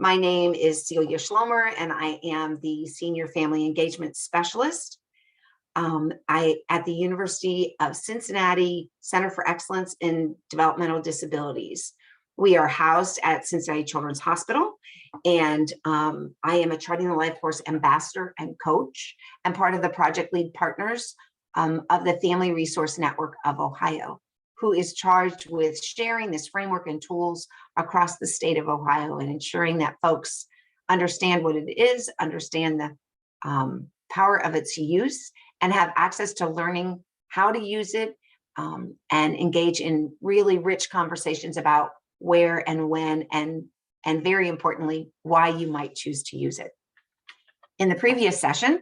My name is Celia Schlomer, and I am the Senior Family Engagement Specialist at the University of Cincinnati Center for Excellence in Developmental Disabilities. We are housed at Cincinnati Children's Hospital, and I am a Charting the Life Course ambassador and coach, and part of the project lead partners of the Family Resource Network of Ohio, who is charged with sharing this framework and tools across the state of Ohio and ensuring that folks understand what it is, understand the power of its use, and have access to learning how to use it, and engage in really rich conversations about where and when, and very importantly, why you might choose to use it. In the previous session,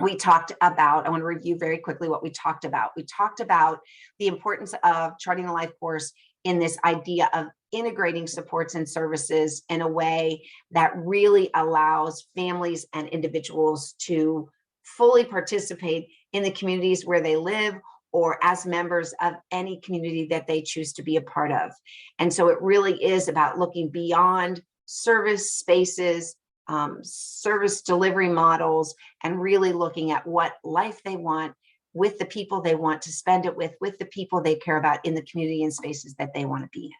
we talked about, I want to review very quickly what we talked about. We talked about the importance of Charting the Life course in this idea of integrating supports and services in a way that really allows families and individuals to fully participate in the communities where they live or as members of any community that they choose to be a part of. And so it really is about looking beyond service spaces, service delivery models, and really looking at what life they want with the people they want to spend it with the people they care about in the community and spaces that they want to be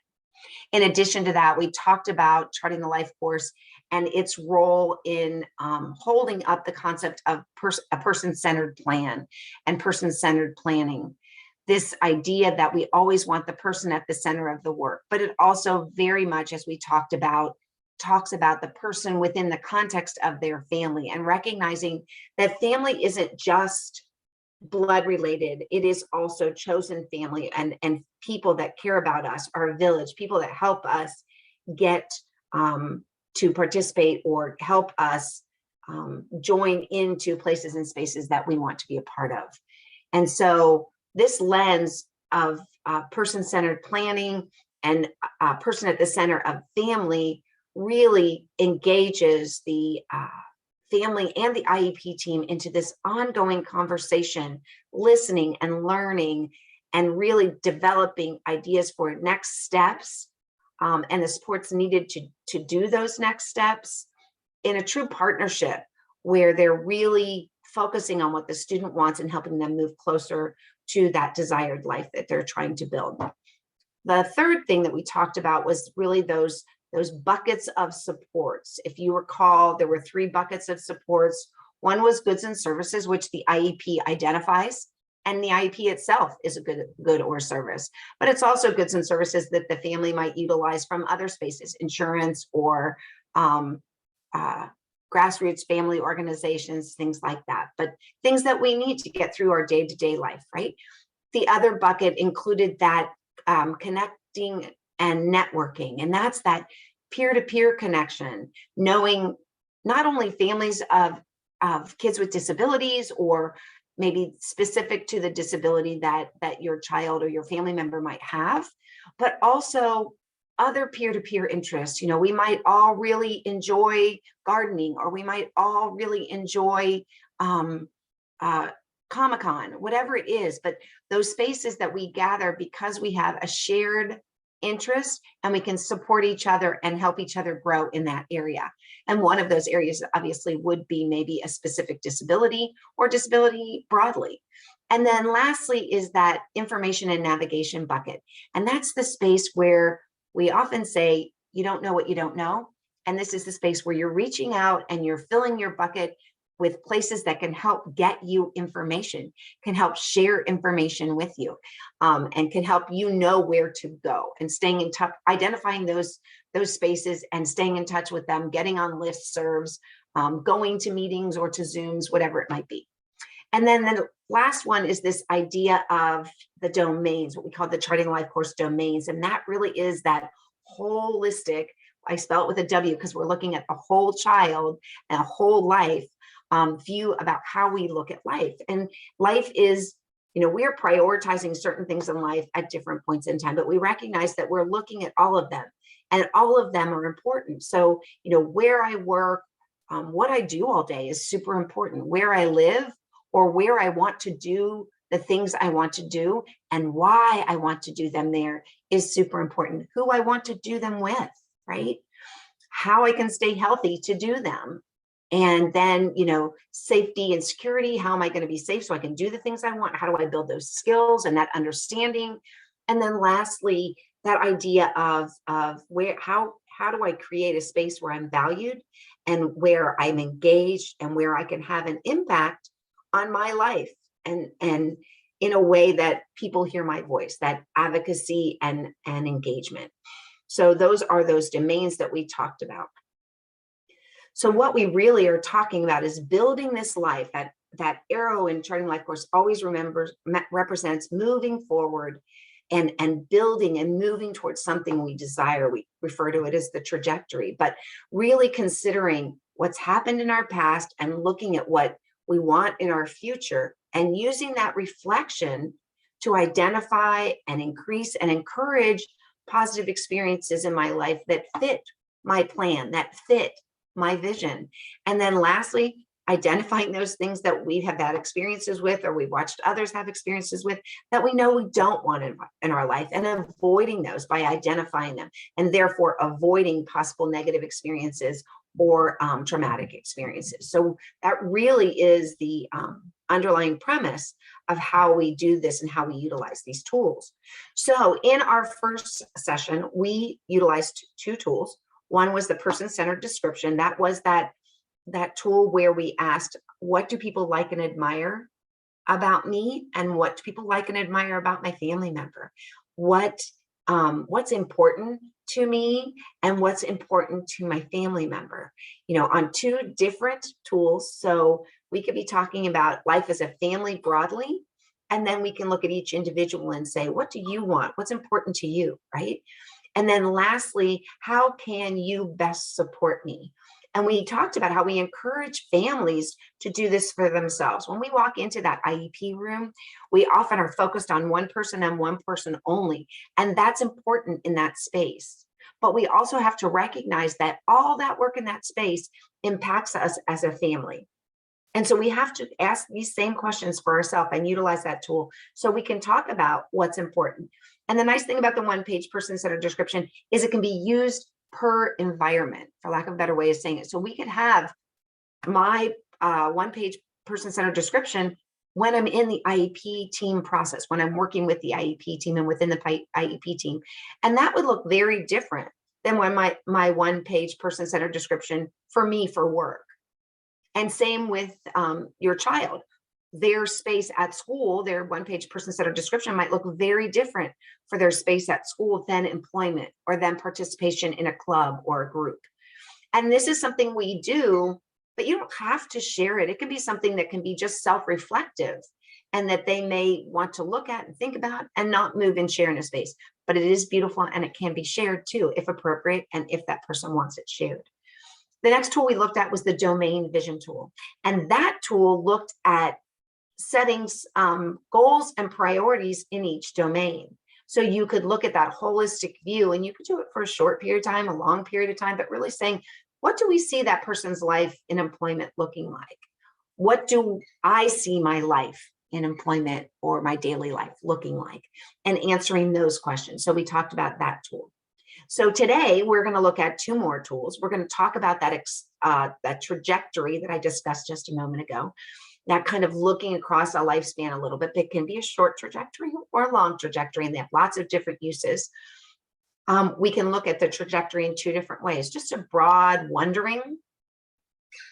in. In addition to that, we talked about Charting the Life course and its role in holding up the concept of a person-centered plan and person-centered planning. This idea that we always want the person at the center of the work, but it also very much, as we talked about, talks about the person within the context of their family and recognizing that family isn't just blood related, it is also chosen family and people that care about us, our village, people that help us get to participate or help us join into places and spaces that we want to be a part of. And so this lens of person-centered planning and person at the center of family really engages the family and the IEP team into this ongoing conversation, listening and learning, and really developing ideas for next steps and the supports needed to do those next steps in a true partnership where they're really focusing on what the student wants and helping them move closer to that desired life that they're trying to build. The third thing that we talked about was really those buckets of supports. If you recall, there were 3 buckets of supports. One was goods and services, which the IEP identifies, and the IEP itself is a good or service, but it's also goods and services that the family might utilize from other spaces, insurance or grassroots family organizations, things like that, but things that we need to get through our day-to-day life, right? The other bucket included that connecting and networking, and that's that peer-to-peer connection, knowing not only families of kids with disabilities or maybe specific to the disability that your child or your family member might have, but also other peer-to-peer interests. You know, we might all really enjoy gardening, or we might all really enjoy Comic-Con, whatever it is, but those spaces that we gather because we have a shared interest and we can support each other and help each other grow in that area. And one of those areas obviously would be maybe a specific disability or disability broadly. And then lastly is that information and navigation bucket. And that's the space where we often say, you don't know what you don't know. And this is the space where you're reaching out and you're filling your bucket with places that can help get you information, can help share information with you, and can help you know where to go, and staying in touch, identifying those spaces and staying in touch with them, getting on listservs, going to meetings or to Zooms, whatever it might be. And then the last one is this idea of the domains, what we call the Charting Life course domains. And that really is that holistic, I spell it with a W because we're looking at the whole child and a whole life view about how we look at life. And life is, you know, we're prioritizing certain things in life at different points in time, but we recognize that we're looking at all of them and all of them are important. So, you know, where I work, what I do all day is super important. Where I live or where I want to do the things I want to do and why I want to do them there is super important. Who I want to do them with, right? how I can stay healthy to do them. And then, safety and security, how am I going to be safe so I can do the things I want? How do I build those skills and that understanding? And then lastly, that idea of how do I create a space where I'm valued and where I'm engaged and where I can have an impact on my life and in a way that people hear my voice, that advocacy and engagement. So those are those domains that we talked about. So what we really are talking about is building this life. That arrow in Charting Life Course always represents moving forward and building and moving towards something we desire. We refer to it as the trajectory, but really considering what's happened in our past and looking at what we want in our future and using that reflection to identify and increase and encourage positive experiences in my life that fit my plan, that fit my vision. And then lastly, identifying those things that we have had experiences with, or we watched others have experiences with, that we know we don't want in our life, and avoiding those by identifying them, and therefore avoiding possible negative experiences or traumatic experiences. So that really is the underlying premise of how we do this and how we utilize these tools. So in our first session, we utilized two tools. One was the person-centered description. That was that tool where we asked, what do people like and admire about me? And what do people like and admire about my family member? What's important to me and what's important to my family member, on two different tools. So we could be talking about life as a family broadly, and then we can look at each individual and say, what do you want? What's important to you, right? And then lastly, how can you best support me? And we talked about how we encourage families to do this for themselves. When we walk into that IEP room, we often are focused on one person and one person only. And that's important in that space. But we also have to recognize that all that work in that space impacts us as a family. And so we have to ask these same questions for ourselves and utilize that tool so we can talk about what's important. And the nice thing about the one-page person-centered description is it can be used per environment, for lack of a better way of saying it. So we could have my one-page person-centered description when I'm in the IEP team process, when I'm working with the IEP team and within the IEP team. And that would look very different than when my one-page person-centered description for me for work. And same with your child. Their space at school, their one-page person-centered description might look very different for their space at school than employment or than participation in a club or a group. And this is something we do, but you don't have to share it. It can be something that can be just self-reflective and that they may want to look at and think about and not move and share in a space. But it is beautiful and it can be shared too, if appropriate, and if that person wants it shared. The next tool we looked at was the domain vision tool. And that tool looked at settings, goals and priorities in each domain. So you could look at that holistic view, and you could do it for a short period of time, a long period of time, but really saying, what do we see that person's life in employment looking like? What do I see my life in employment or my daily life looking like? And answering those questions. So we talked about that tool. So today we're going to look at two more tools. We're going to talk about that trajectory that I discussed just a moment ago. That kind of looking across a lifespan a little bit. It can be a short trajectory or a long trajectory, and they have lots of different uses. We can look at the trajectory in two different ways, just a broad wondering,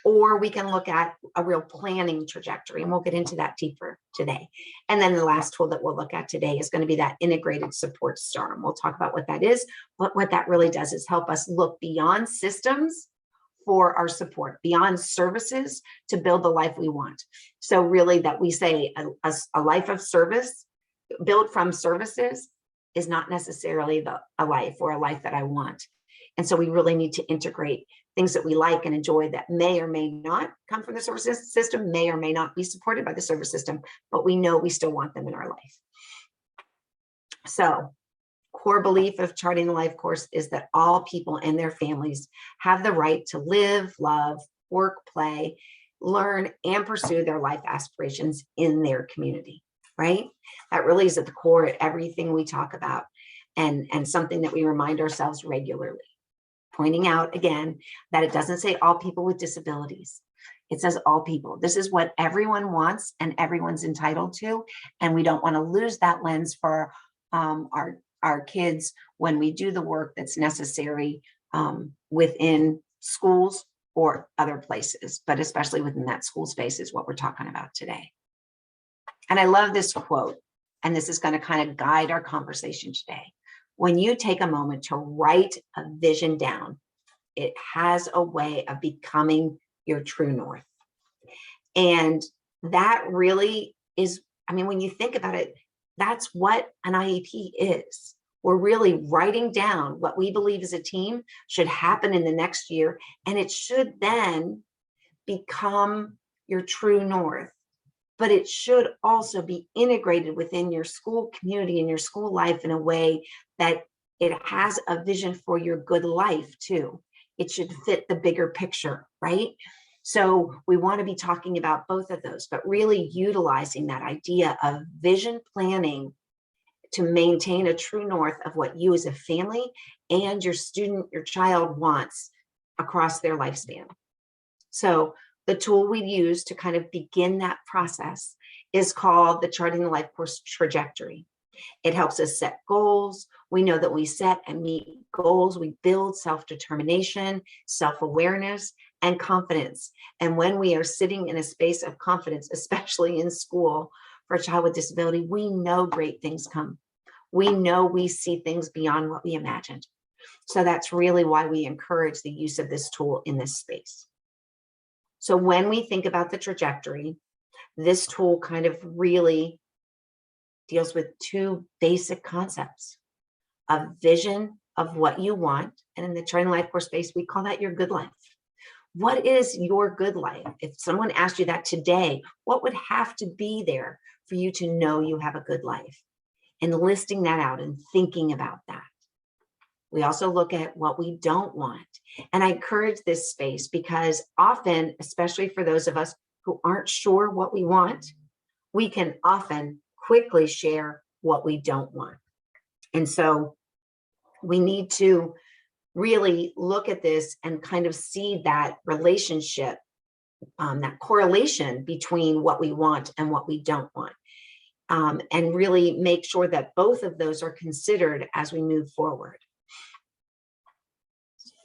or we can look at a real planning trajectory, and we'll get into that deeper today. And then the last tool that we'll look at today is going to be that integrated support star, and we'll talk about what that is. But what that really does is help us look beyond systems for our support, beyond services, to build the life we want. So really that we say a life of service built from services is not necessarily a life or a life that I want. And so we really need to integrate things that we like and enjoy that may or may not come from the services system, may or may not be supported by the service system, but we know we still want them in our life. So core belief of Charting the Life course is that all people and their families have the right to live, love, work, play, learn, and pursue their life aspirations in their community, right? That really is at the core of everything we talk about, and something that we remind ourselves regularly. pointing out again that it doesn't say all people with disabilities. It says all people. This is what everyone wants and everyone's entitled to. And we don't want to lose that lens for our kids when we do the work that's necessary within schools or other places, but especially within that school space is what we're talking about today. And I love this quote, and this is going to kind of guide our conversation today. When you take a moment to write a vision down, it has a way of becoming your true north. And that really is, I mean, when you think about it, that's what an IEP is. We're really writing down what we believe as a team should happen in the next year, and it should then become your true north. But it should also be integrated within your school community and your school life in a way that it has a vision for your good life too. It should fit the bigger picture, right? So we want to be talking about both of those, but really utilizing that idea of vision planning to maintain a true north of what you as a family and your student, your child wants across their lifespan. So the tool we use to kind of begin that process is called the Charting the Life Course Trajectory. It helps us set goals. We know that we set and meet goals. We build self-determination, self-awareness, and confidence. And when we are sitting in a space of confidence, especially in school for a child with disability, we know great things come. We know we see things beyond what we imagined. So that's really why we encourage the use of this tool in this space. So when we think about the trajectory, this tool kind of really deals with two basic concepts: a vision of what you want. And in the Charting Life Course space, we call that your good life. What is your good life? If someone asked you that today, what would have to be there for you to know you have a good life? And listing that out and thinking about that. We also look at what we don't want. And I encourage this space because often, especially for those of us who aren't sure what we want, we can often quickly share what we don't want. And so we need to really look at this and kind of see that relationship, that correlation between what we want and what we don't want. And really make sure that both of those are considered as we move forward.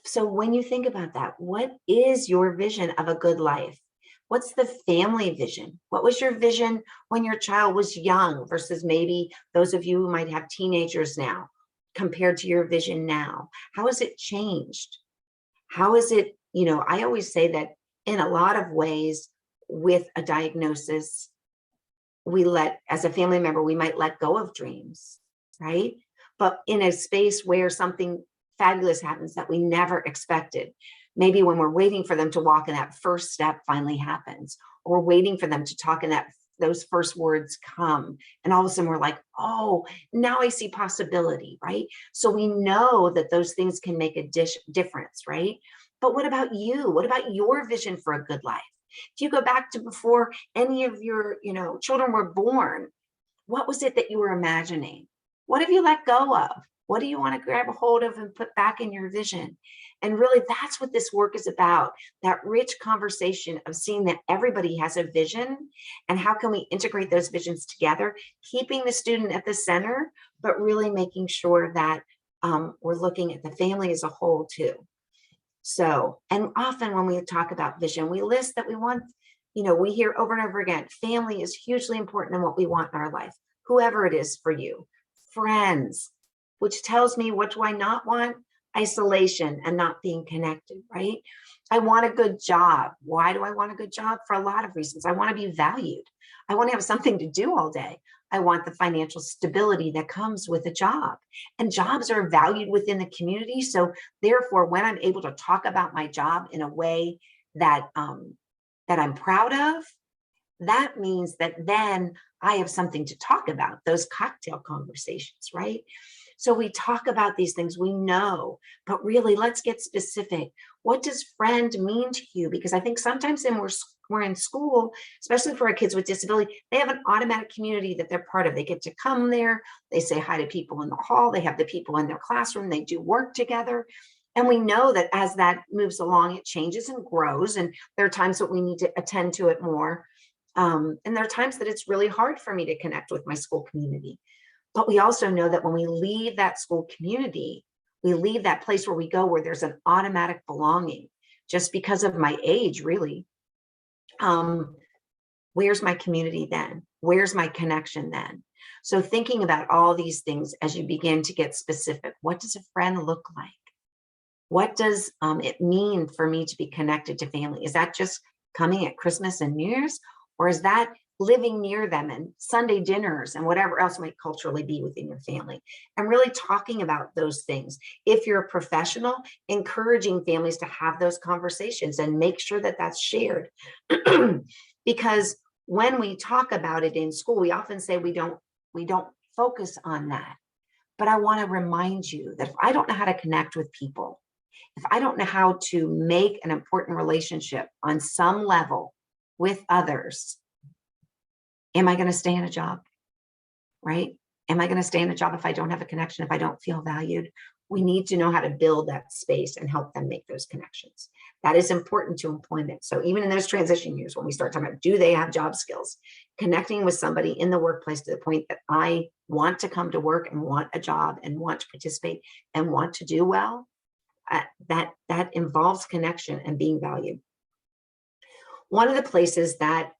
So when you think about that, what is your vision of a good life? What's the family vision? What was your vision when your child was young versus maybe those of you who might have teenagers now compared to your vision now? How has it changed? How is it, I always say that in a lot of ways with a diagnosis, as a family member, we might let go of dreams, right? But in a space where something fabulous happens that we never expected, maybe when we're waiting for them to walk and that first step finally happens, or waiting for them to talk and those first words come, and all of a sudden we're like, oh, now I see possibility, right? So we know that those things can make a difference, right? But what about you? What about your vision for a good life? If you go back to before any of your, children were born, what was it that you were imagining? What have you let go of? What do you want to grab a hold of and put back in your vision? And really, that's what this work is about, that rich conversation of seeing that everybody has a vision and how can we integrate those visions together, keeping the student at the center, but really making sure that we're looking at the family as a whole too. So, and often when we talk about vision, we list that we want, we hear over and over again, family is hugely important in what we want in our life, whoever it is for you, friends, which tells me what do I not want? Isolation and not being connected, right? I want a good job. Why do I want a good job? For a lot of reasons. I want to be valued. I want to have something to do all day. I want the financial stability that comes with a job. And jobs are valued within the community. So therefore, when I'm able to talk about my job in a way that, that I'm proud of, that means that then I have something to talk about, those cocktail conversations, right? So we talk about these things we know, but really let's get specific. What does friend mean to you? Because I think sometimes when we're in school, especially for our kids with disability, they have an automatic community that they're part of. They get to come there, they say hi to people in the hall, they have the people in their classroom, they do work together. And we know that as that moves along, it changes and grows. And there are times that we need to attend to it more. And there are times that it's really hard for me to connect with my school community. But we also know that when we leave that school community, we leave that place where we go, where there's an automatic belonging just because of my age, really. Where's my community then? Where's my connection then? So thinking about all these things as you begin to get specific, what does a friend look like? What does it mean for me to be connected to family? Is that just coming at Christmas and New Year's? Or is that living near them and Sunday dinners and whatever else might culturally be within your family? And really talking about those things. If you're a professional, encouraging families to have those conversations and make sure that that's shared. Because when we talk about it in school, we often say we don't focus on that. But I want to remind you that if I don't know how to connect with people, if I don't know how to make an important relationship on some level with others, am I going to stay in a job? Right? Am I going to stay in a job if I don't have a connection, if I don't feel valued? We need to know how to build that space and help them make those connections. That is important to employment. So even in those transition years, when we start talking about, do they have job skills? Connecting with somebody in the workplace to the point that I want to come to work and want a job and want to participate and want to do well, that involves connection and being valued. One of the places that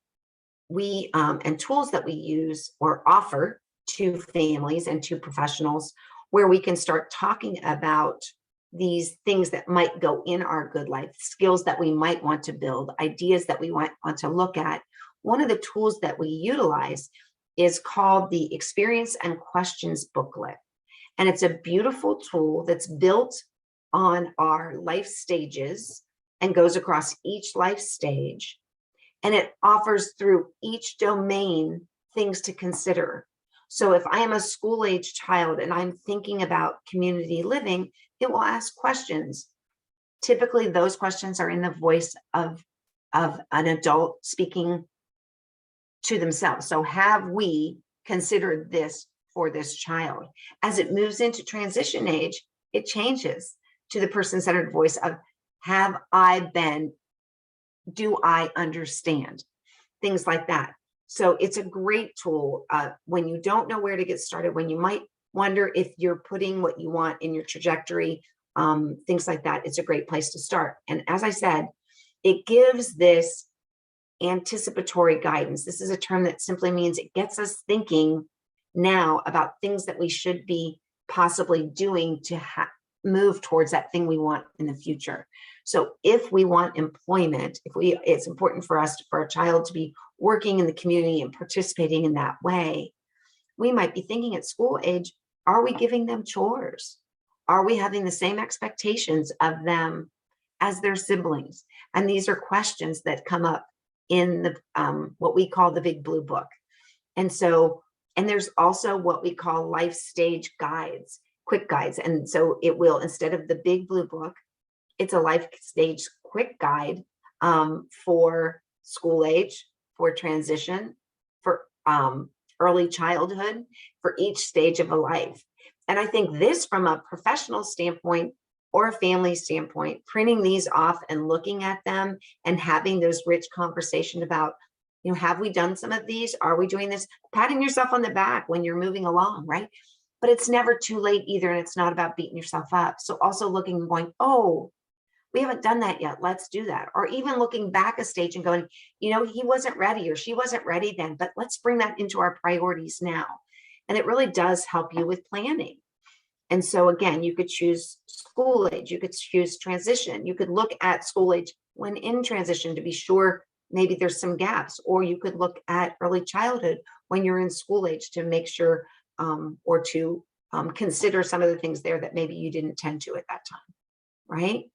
we and tools that we use or offer to families and to professionals where we can start talking about these things that might go in our good life, skills that we might want to build, ideas that we want to look at. One of the tools that we utilize is called the Experience and Questions Booklet. And it's a beautiful tool that's built on our life stages and goes across each life stage. And it offers through each domain things to consider. So if I am a school-age child and I'm thinking about community living, it will ask questions. Typically, those questions are in the voice of an adult speaking to themselves. So have we considered this for this child? As it moves into transition age, it changes to the person-centered voice of, have I been, do I understand? Things like that. So it's a great tool when you don't know where to get started, when you might wonder if you're putting what you want in your trajectory, things like that. It's a great place to start. And as I said, it gives this anticipatory guidance. This is a term that simply means it gets us thinking now about things that we should be possibly doing to move towards that thing we want in the future. So if we want employment, it's important for us, for a child to be working in the community and participating in that way. We might be thinking at school age, are we giving them chores? Are we having the same expectations of them as their siblings? And these are questions that come up in the what we call the Big Blue Book. And so, and there's also what we call life stage guides, quick guides. And so it will, instead of the Big Blue Book, it's a life stage quick guide for school age, for transition, for early childhood, for each stage of a life. And I think this, from a professional standpoint or a family standpoint, printing these off and looking at them and having those rich conversations about, you know, have we done some of these? Are we doing this? Patting yourself on the back when you're moving along, right? But it's never too late either. And it's not about beating yourself up. So also looking and going, oh, we haven't done that yet. Let's do that. Or even looking back a stage and going, you know, he wasn't ready or she wasn't ready then, but let's bring that into our priorities now. And it really does help you with planning. And so again, you could choose school age, you could choose transition, you could look at school age when in transition to be sure maybe there's some gaps, or you could look at early childhood when you're in school age to make sure or to consider some of the things there that maybe you didn't tend to at that time, right?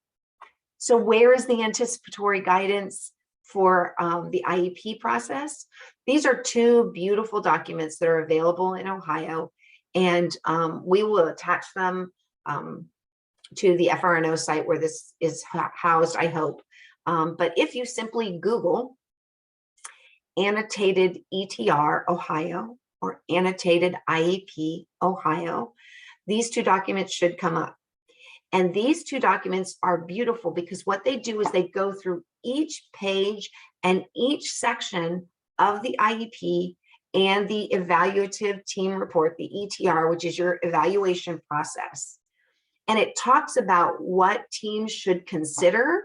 So where is the anticipatory guidance for the IEP process? These are two beautiful documents that are available in Ohio, and we will attach them to the FRNO site where this is housed, I hope. But if you simply Google annotated ETR Ohio or annotated IEP Ohio, these two documents should come up. And these two documents are beautiful because what they do is they go through each page and each section of the IEP and the evaluative team report, the ETR, which is your evaluation process. And it talks about what teams should consider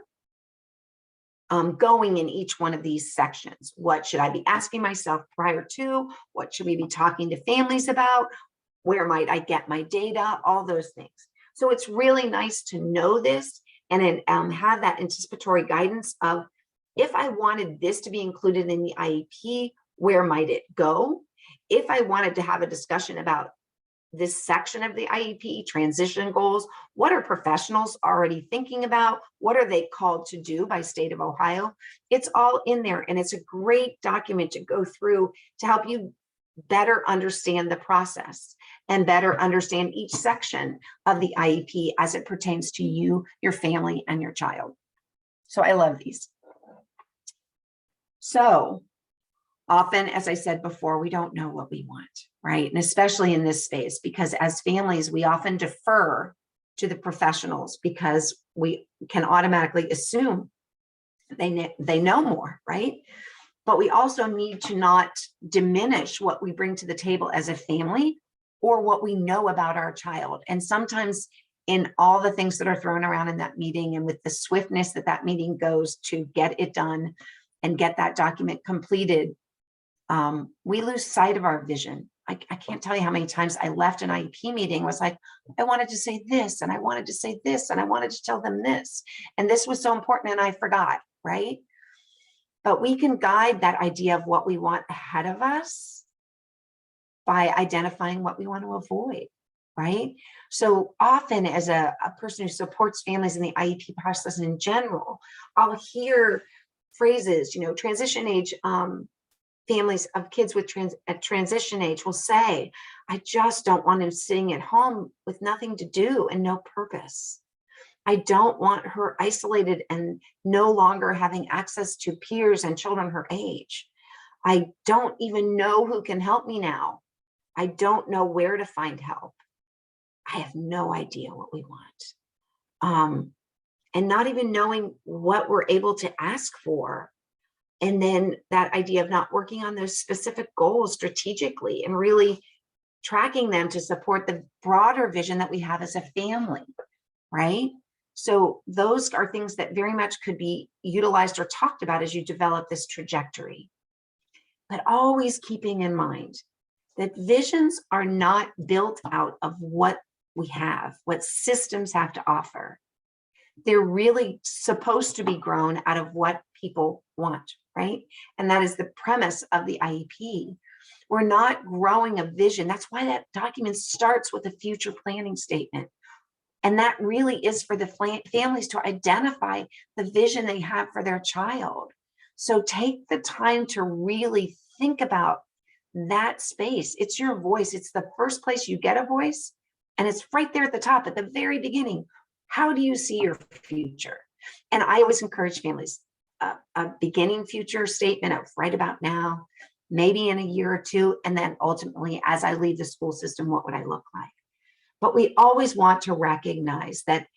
going in each one of these sections. What should I be asking myself prior to? What should we be talking to families about? Where might I get my data? All those things. So it's really nice to know this and have that anticipatory guidance of, if I wanted this to be included in the IEP, where might it go? If I wanted to have a discussion about this section of the IEP, transition goals, what are professionals already thinking about? What are they called to do by state of Ohio? It's all in there, and it's a great document to go through to help you better understand the process and better understand each section of the IEP as it pertains to you, your family, and your child. So I love these. So often, as I said before, we don't know what we want, right? And especially in this space, because as families, we often defer to the professionals because we can automatically assume they know more, right? But we also need to not diminish what we bring to the table as a family or what we know about our child. And sometimes in all the things that are thrown around in that meeting and with the swiftness that that meeting goes to get it done and get that document completed, we lose sight of our vision. I can't tell you how many times I left an IEP meeting, was like, I wanted to say this, and I wanted to say this, and I wanted to tell them this, and this was so important, and I forgot, right? But we can guide that idea of what we want ahead of us by identifying what we want to avoid, right? So often, as a person who supports families in the IEP process in general, I'll hear phrases, transition age families of kids with transition age will say, I just don't want him sitting at home with nothing to do and no purpose. I don't want her isolated and no longer having access to peers and children her age. I don't even know who can help me now. I don't know where to find help. I have no idea what we want. And not even knowing what we're able to ask for. And then that idea of not working on those specific goals strategically and really tracking them to support the broader vision that we have as a family, right? So those are things that very much could be utilized or talked about as you develop this trajectory. But always keeping in mind that visions are not built out of what we have, what systems have to offer. They're really supposed to be grown out of what people want, right? And that is the premise of the IEP. We're not growing a vision. That's why that document starts with a future planning statement. And that really is for the families to identify the vision they have for their child. So take the time to really think about that space. It's your voice. It's the first place you get a voice. And it's right there at the top, at the very beginning. How do you see your future? And I always encourage families, a beginning future statement of right about now, maybe in a year or two, and then ultimately, as I leave the school system, what would I look like? But we always want to recognize that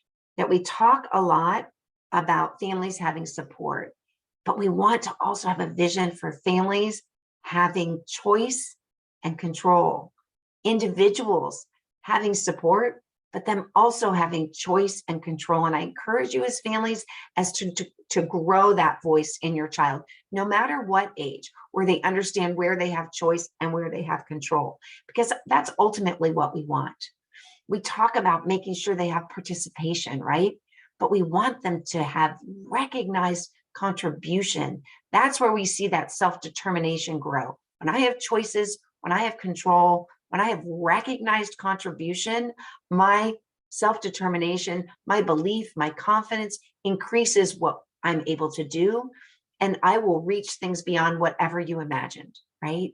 we talk a lot about families having support, but we want to also have a vision for families having choice and control, individuals having support, but them also having choice and control. And I encourage you as families as to grow that voice in your child, no matter what age, where they understand where they have choice and where they have control, because that's ultimately what we want. We talk about making sure they have participation, right? But we want them to have recognized contribution. That's where we see that self-determination grow. When I have choices, when I have control, when I have recognized contribution, my self-determination, my belief, my confidence increases what I'm able to do, and I will reach things beyond whatever you imagined, right?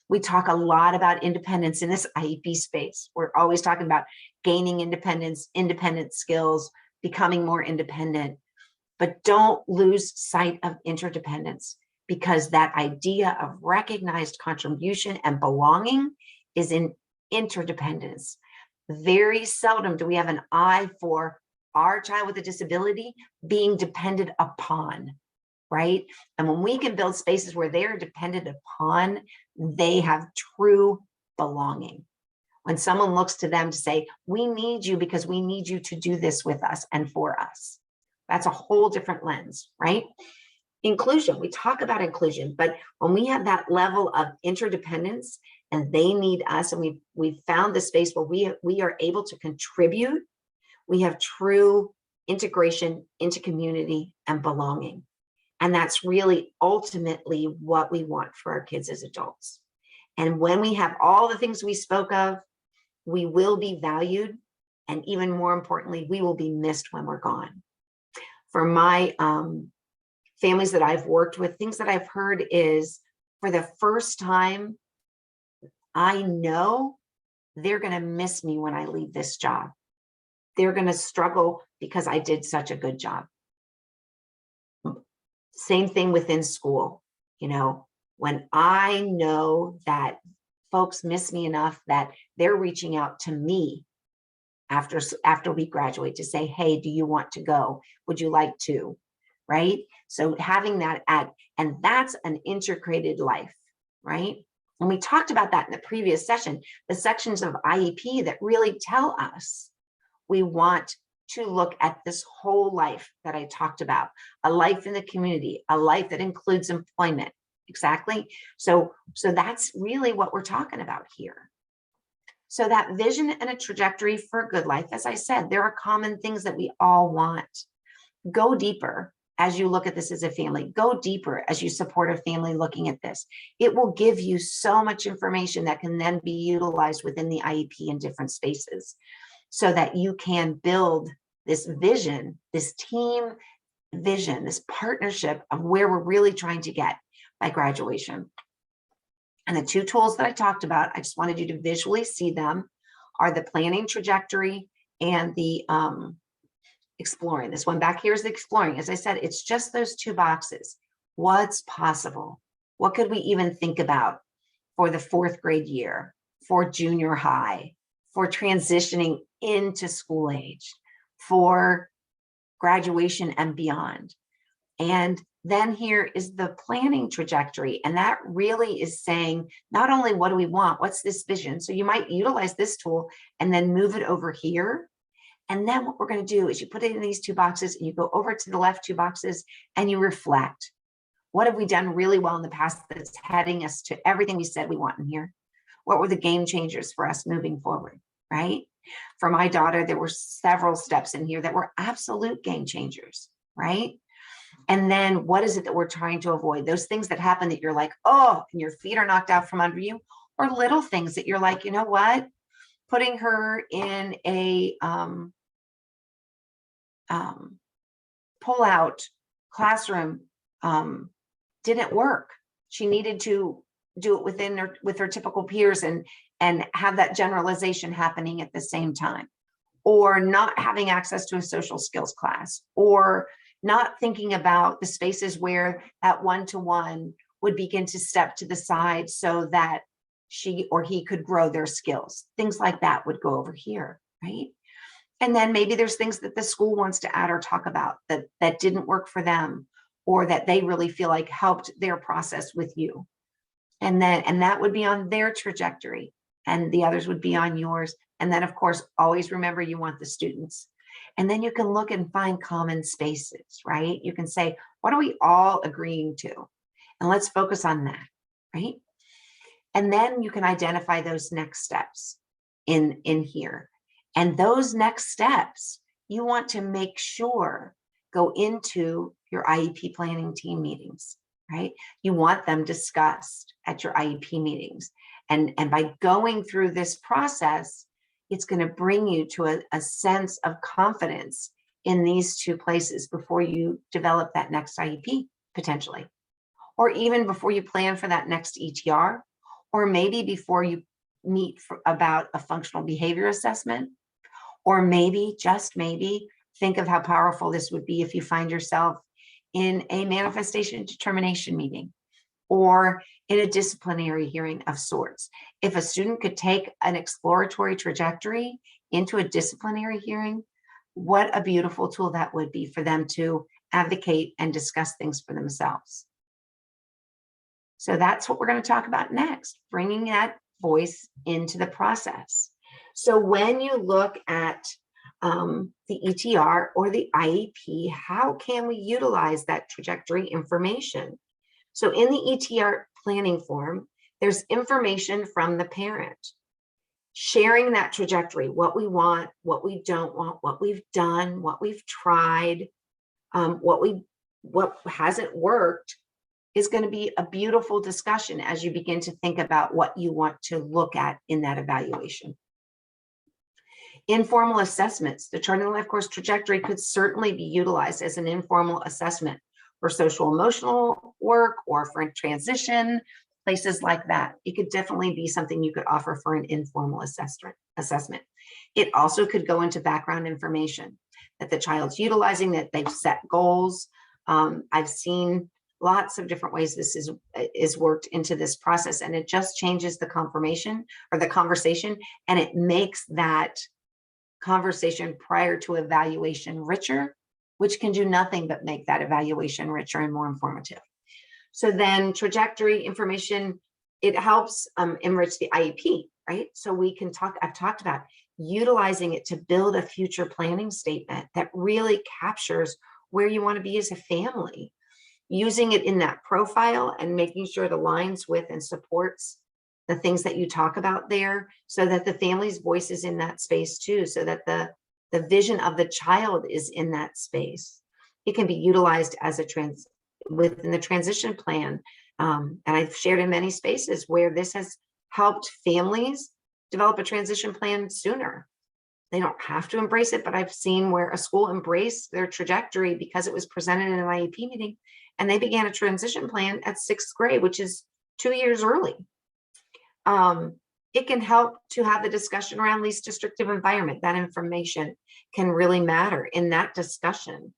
We talk a lot about independence in this IEP space. We're always talking about gaining independence, independent skills, becoming more independent, but don't lose sight of interdependence, because that idea of recognized contribution and belonging is in interdependence. Very seldom do we have an eye for our child with a disability being depended upon, right? And when we can build spaces where they're dependent upon, they have true belonging. When someone looks to them to say, we need you because we need you to do this with us and for us. That's a whole different lens, right? Inclusion, we talk about inclusion, but when we have that level of interdependence and they need us, and we've found the space where we are able to contribute, we have true integration into community and belonging. And that's really ultimately what we want for our kids as adults. And when we have all the things we spoke of, we will be valued. And even more importantly, we will be missed when we're gone. For my families that I've worked with, things that I've heard is, for the first time, I know they're going to miss me when I leave this job. They're going to struggle because I did such a good job. Same thing within school. You know, when I know that folks miss me enough that they're reaching out to me after we graduate to say, hey, do you want to go? Would you like to? Right? So having that and that's an integrated life, right? And we talked about that in the previous session, the sections of IEP that really tell us we want to look at this whole life that I talked about, a life in the community, a life that includes employment. Exactly. So that's really what we're talking about here. So that vision and a trajectory for a good life, as I said, there are common things that we all want. Go deeper as you look at this as a family. Go deeper as you support a family looking at this. It will give you so much information that can then be utilized within the IEP in different spaces so that you can build this vision, this team vision, this partnership of where we're really trying to get by graduation. And the two tools that I talked about, I just wanted you to visually see them, are the planning trajectory and the exploring. This one back here is the exploring. As I said, it's just those two boxes. What's possible? What could we even think about for the 4th grade year, for junior high, for transitioning into school age, for graduation and beyond? And then here is the planning trajectory. And that really is saying, not only what do we want, what's this vision? So you might utilize this tool and then move it over here. And then what we're going to do is you put it in these two boxes and you go over to the left two boxes and you reflect. What have we done really well in the past that's heading us to everything we said we want in here? What were the game changers for us moving forward, right? For my daughter, there were several steps in here that were absolute game changers, right? And then what is it that we're trying to avoid? Those things that happen that you're like, oh, and your feet are knocked out from under you, or little things that you're like, you know what? Putting her in a pull-out classroom didn't work. She needed to do it with her typical peers and have that generalization happening at the same time, or not having access to a social skills class, or not thinking about the spaces where that one-to-one would begin to step to the side so that she or he could grow their skills. Things like that would go over here, right? And then maybe there's things that the school wants to add or talk about that didn't work for them, or that they really feel like helped their process with you. And that would be on their trajectory, and the others would be on yours. And then, of course, always remember you want the students. And then you can look and find common spaces, right? You can say, what are we all agreeing to? And let's focus on that, right? And then you can identify those next steps in here. And those next steps, you want to make sure go into your IEP planning team meetings, right? You want them discussed at your IEP meetings. And by going through this process, it's going to bring you to a sense of confidence in these two places before you develop that next IEP, potentially. Or even before you plan for that next ETR, or maybe before you meet about a functional behavior assessment, or maybe, just maybe, think of how powerful this would be if you find yourself in a manifestation determination meeting or in a disciplinary hearing of sorts. If a student could take an exploratory trajectory into a disciplinary hearing, What a beautiful tool that would be for them to advocate and discuss things for themselves. So that's what we're going to talk about next, bringing that voice into the process. So when you look at the ETR or the IEP, how can we utilize that trajectory information? So in the ETR planning form, there's information from the parent, sharing that trajectory, what we want, what we don't want, what we've done, what we've tried, what hasn't worked, is going to be a beautiful discussion as you begin to think about what you want to look at in that evaluation. Informal assessments. The Charting the Life Course trajectory could certainly be utilized as an informal assessment for social emotional work or for transition, places like that. It could definitely be something you could offer for an informal assessment. It also could go into background information that the child's utilizing, that they've set goals. I've seen lots of different ways this is worked into this process, and it just changes the confirmation or the conversation, and it makes that conversation prior to evaluation richer, which can do nothing but make that evaluation richer and more informative. So then trajectory information, it helps enrich the IEP, right? So we can talk, I've talked about utilizing it to build a future planning statement that really captures where you want to be as a family, using it in that profile and making sure it aligns with and supports the things that you talk about there, so that the family's voice is in that space too, so that the vision of the child is in that space. It can be utilized as within the transition plan. And I've shared in many spaces where this has helped families develop a transition plan sooner. They don't have to embrace it, but I've seen where a school embraced their trajectory because it was presented in an IEP meeting, and they began a transition plan at 6th grade, which is 2 years early. It can help to have the discussion around least destructive environment. That information can really matter in that discussion,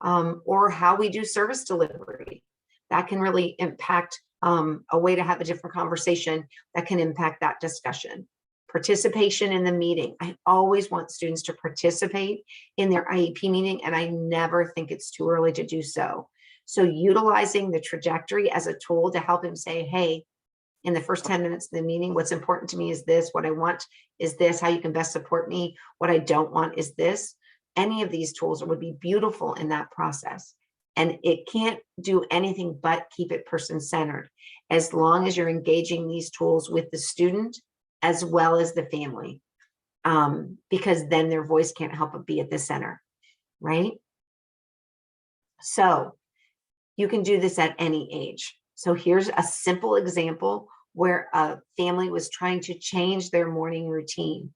or how we do service delivery. That can really impact a way to have a different conversation that can impact that discussion. Participation in the meeting. I always want students to participate in their IEP meeting, and I never think it's too early to do so. So utilizing the trajectory as a tool to help him say, hey, in the first 10 minutes of the meeting, what's important to me is this, what I want is this, how you can best support me, what I don't want is this. Any of these tools would be beautiful in that process. And it can't do anything but keep it person-centered, as long as you're engaging these tools with the student as well as the family, because then their voice can't help but be at the center, right? So you can do this at any age. So here's a simple example where a family was trying to change their morning routine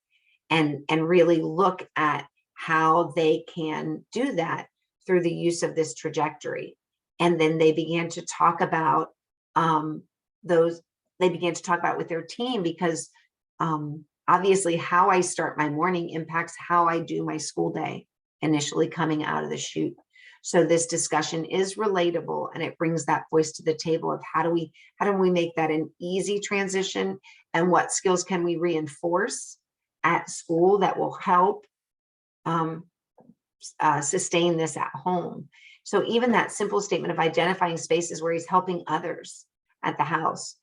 and really look at how they can do that through the use of this trajectory. And then they began to talk about they began to talk about with their team, because obviously how I start my morning impacts how I do my school day initially coming out of the chute. So this discussion is relatable, and it brings that voice to the table of how do we make that an easy transition, and what skills can we reinforce at school that will help sustain this at home. So even that simple statement of identifying spaces where he's helping others at the house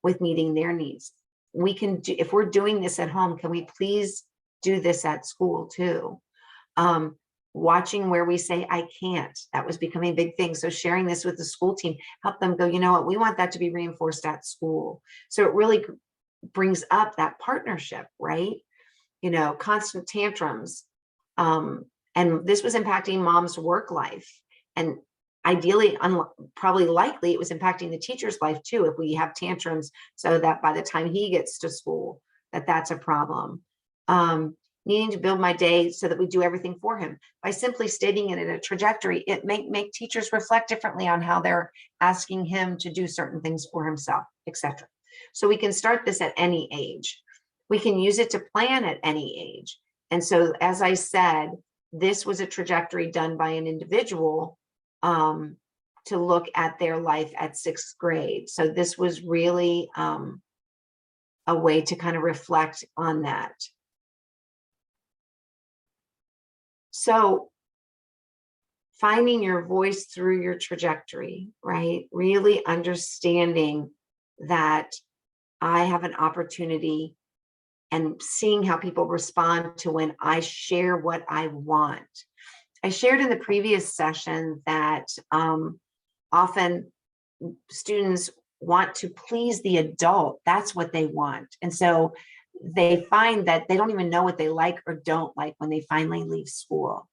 with meeting their needs. We can do, if we're doing this at home, can we please do this at school too? Watching where we say, I can't, that was becoming a big thing. So sharing this with the school team, help them go, you know what, we want that to be reinforced at school. So it really brings up that partnership, right? You know, constant tantrums. And this was impacting mom's work life. And ideally, probably likely, it was impacting the teacher's life too, if we have tantrums, so that by the time he gets to school, that's a problem. Needing to build my day so that we do everything for him. By simply stating it in a trajectory, it may make teachers reflect differently on how they're asking him to do certain things for himself, etc. So we can start this at any age. We can use it to plan at any age. And so, as I said, this was a trajectory done by an individual to look at their life at 6th grade. So this was really a way to kind of reflect on that. So finding your voice through your trajectory, right? Really understanding that I have an opportunity and seeing how people respond to when I share what I want. I shared in the previous session that often students want to please the adult. That's what they want. And so they find that they don't even know what they like or don't like when they finally leave school.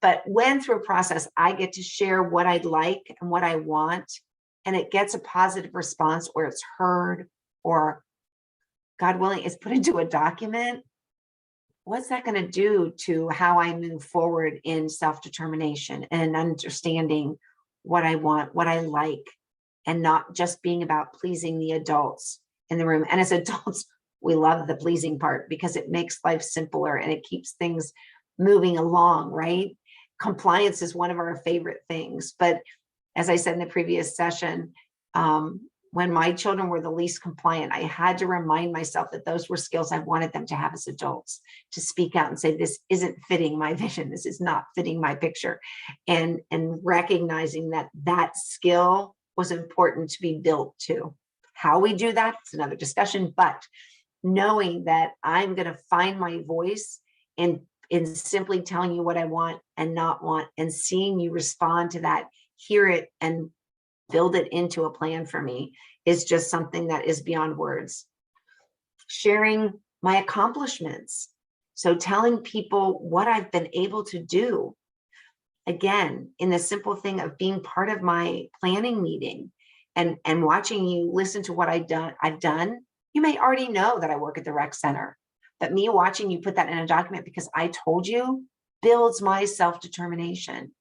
But when through a process, I get to share what I'd like and what I want, and it gets a positive response or it's heard or, God willing, is put into a document, what's that going to do to how I move forward in self-determination and understanding what I want, what I like, and not just being about pleasing the adults in the room. And as adults, we love the pleasing part because it makes life simpler and it keeps things moving along, right? Compliance is one of our favorite things. But as I said in the previous session, when my children were the least compliant, I had to remind myself that those were skills I wanted them to have as adults, to speak out and say, this isn't fitting my vision. This is not fitting my picture. And recognizing that that skill was important to be built too. How we do that, it's another discussion, but knowing that I'm going to find my voice in simply telling you what I want and not want, and seeing you respond to that, hear it, and build it into a plan for me is just something that is beyond words. Sharing my accomplishments. So telling people what I've been able to do. Again, in the simple thing of being part of my planning meeting and watching you listen to what I've done. You may already know that I work at the rec center, but me watching you put that in a document because I told you builds my self-determination.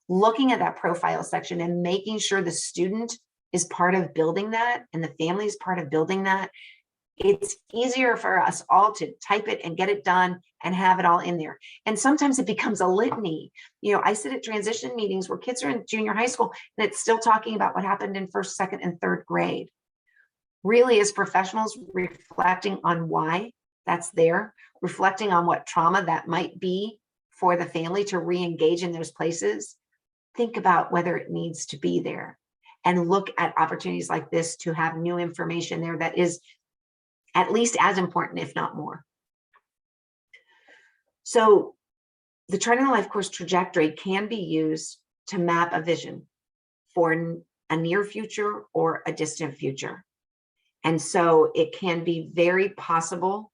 Looking at that profile section and making sure the student is part of building that and the family is part of building that, it's easier for us all to type it and get it done and have it all in there. And sometimes it becomes a litany. You know, I sit at transition meetings where kids are in junior high school and it's still talking about what happened in first, second, and third grade. Really, as professionals, reflecting on why that's there, reflecting on what trauma that might be for the family to re-engage in those places. Think about whether it needs to be there and look at opportunities like this to have new information there that is at least as important, if not more. So the Charting the Life course trajectory can be used to map a vision for a near future or a distant future. And so it can be very possible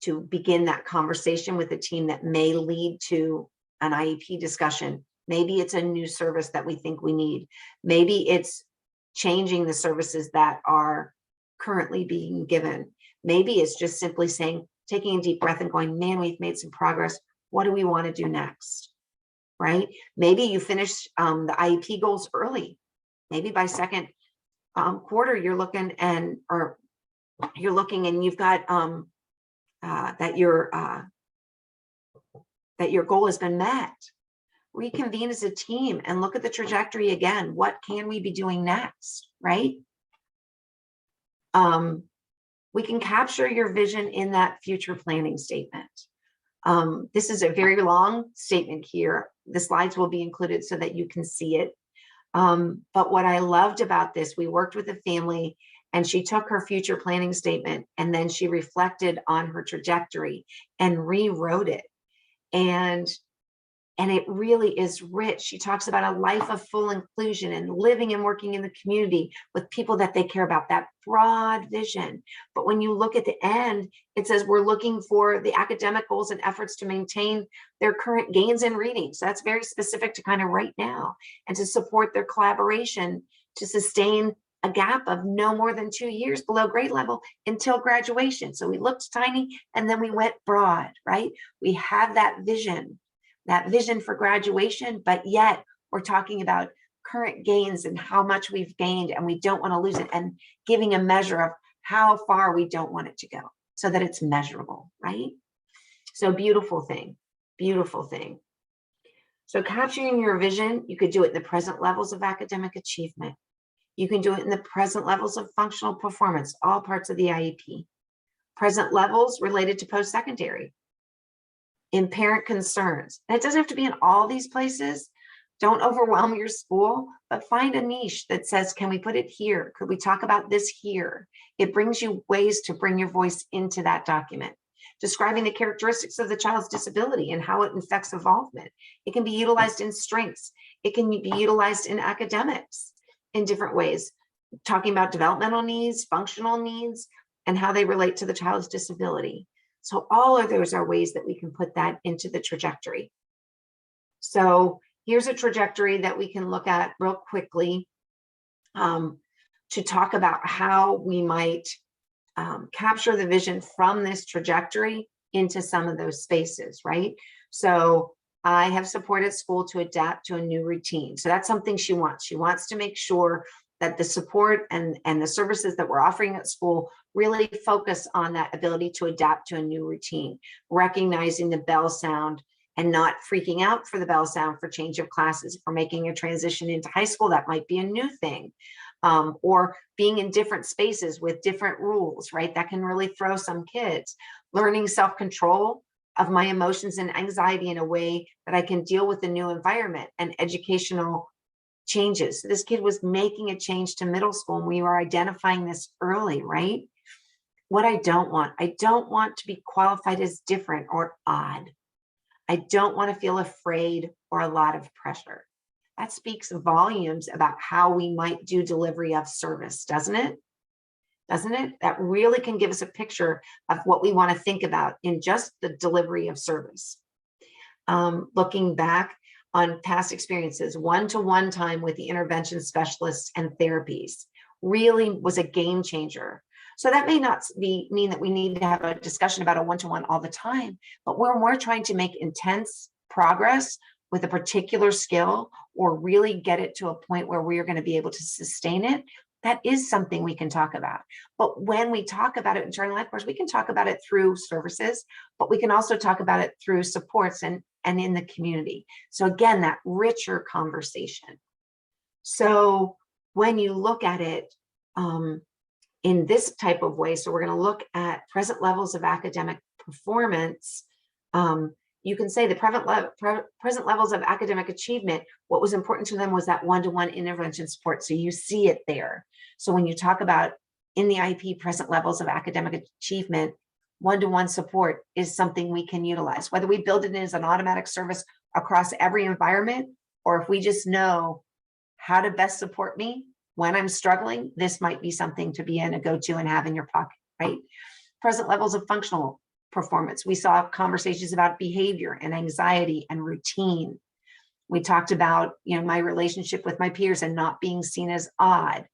to begin that conversation with a team that may lead to an IEP discussion. Maybe it's a new service that we think we need. Maybe it's changing the services that are currently being given. Maybe it's just simply saying, taking a deep breath and going, man, we've made some progress. What do we want to do next? Right? Maybe you finish the IEP goals early. Maybe by second quarter, you're looking and you've got that your goal has been met. Reconvene as a team and look at the trajectory again. What can we be doing next, right? We can capture your vision in that future planning statement. This is a very long statement here. The slides will be included so that you can see it. But what I loved about this, we worked with a family and she took her future planning statement and then she reflected on her trajectory and rewrote it. And it really is rich. She talks about a life of full inclusion and living and working in the community with people that they care about, that broad vision. But when you look at the end, it says we're looking for the academic goals and efforts to maintain their current gains in reading. So that's very specific to kind of right now, and to support their collaboration to sustain a gap of no more than 2 years below grade level until graduation. So we looked tiny and then we went broad, right? We have that vision for graduation, but yet we're talking about current gains and how much we've gained, and we don't want to lose it, and giving a measure of how far we don't want it to go so that it's measurable, right? So beautiful thing, beautiful thing. So capturing your vision, you could do it in the present levels of academic achievement. You can do it in the present levels of functional performance, all parts of the IEP. Present levels related to post-secondary. in parent concerns. And it doesn't have to be in all these places. Don't overwhelm your school, but find a niche that says, can we put it here? Could we talk about this here? It brings you ways to bring your voice into that document. Describing the characteristics of the child's disability and how it affects involvement. It can be utilized in strengths. It can be utilized in academics in different ways. Talking about developmental needs, functional needs, and how they relate to the child's disability. So all of those are ways that we can put that into the trajectory. So here's a trajectory that we can look at real quickly to talk about how we might capture the vision from this trajectory into some of those spaces, right? So I have supported school to adapt to a new routine. So that's something she wants. She wants to make sure that the support and the services that we're offering at school really focus on that ability to adapt to a new routine, recognizing the bell sound and not freaking out for the bell sound for change of classes. If we're making a transition into high school, that might be a new thing. Or being in different spaces with different rules, right? That can really throw some kids. Learning self-control of my emotions and anxiety in a way that I can deal with the new environment and educational changes. So this kid was making a change to middle school, and we were identifying this early, right? What I don't want to be qualified as different or odd. I don't want to feel afraid or a lot of pressure. That speaks volumes about how we might do delivery of service, doesn't it? Doesn't it? That really can give us a picture of what we want to think about in just the delivery of service. Looking back on past experiences, one-to-one time with the intervention specialists and therapies really was a game changer. So that may not mean that we need to have a discussion about a one-to-one all the time, but when we're trying to make intense progress with a particular skill or really get it to a point where we are going to be able to sustain it, that is something we can talk about. But when we talk about it during life course, we can talk about it through services, but we can also talk about it through supports and in the community. So again, that richer conversation. So when you look at it in this type of way, so we're going to look at present levels of academic performance. You can say the present levels of academic achievement, what was important to them was that one-to-one intervention support. So you see it there. So when you talk about in the IEP present levels of academic achievement, one-to-one support is something we can utilize, whether we build it as an automatic service across every environment, or if we just know how to best support me when I'm struggling, this might be something to be in a go-to and have in your pocket, right? Present levels of functional performance. We saw conversations about behavior and anxiety and routine. We talked about, my relationship with my peers and not being seen as odd.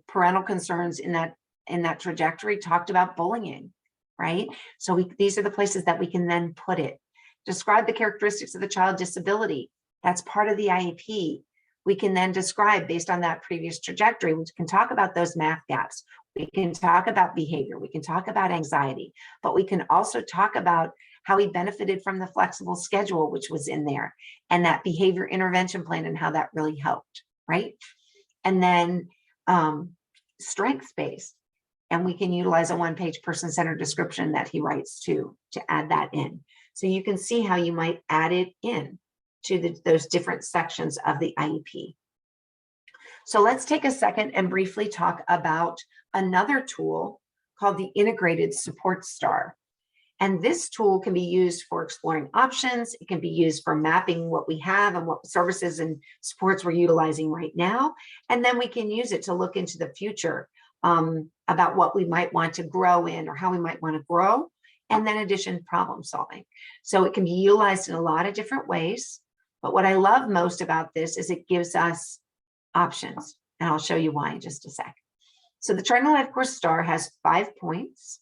Parental concerns in that trajectory talked about bullying, right? So these are the places that we can then put it. Describe the characteristics of the child disability. That's part of the IEP. We can then describe based on that previous trajectory. We can talk about those math gaps. We can talk about behavior. We can talk about anxiety, but we can also talk about how he benefited from the flexible schedule, which was in there, and that behavior intervention plan and how that really helped, right? And then strengths-based, and we can utilize a one-page person-centered description that he writes to add that in. So you can see how you might add it in to those different sections of the IEP. So let's take a second and briefly talk about another tool called the Integrated Support Star. And this tool can be used for exploring options. It can be used for mapping what we have and what services and supports we're utilizing right now. And then we can use it to look into the future about what we might want to grow in or how we might want to grow. And then addition, problem solving. So it can be utilized in a lot of different ways. But what I love most about this is it gives us options. And I'll show you why in just a sec. So the Triton Life Course Star has 5 points.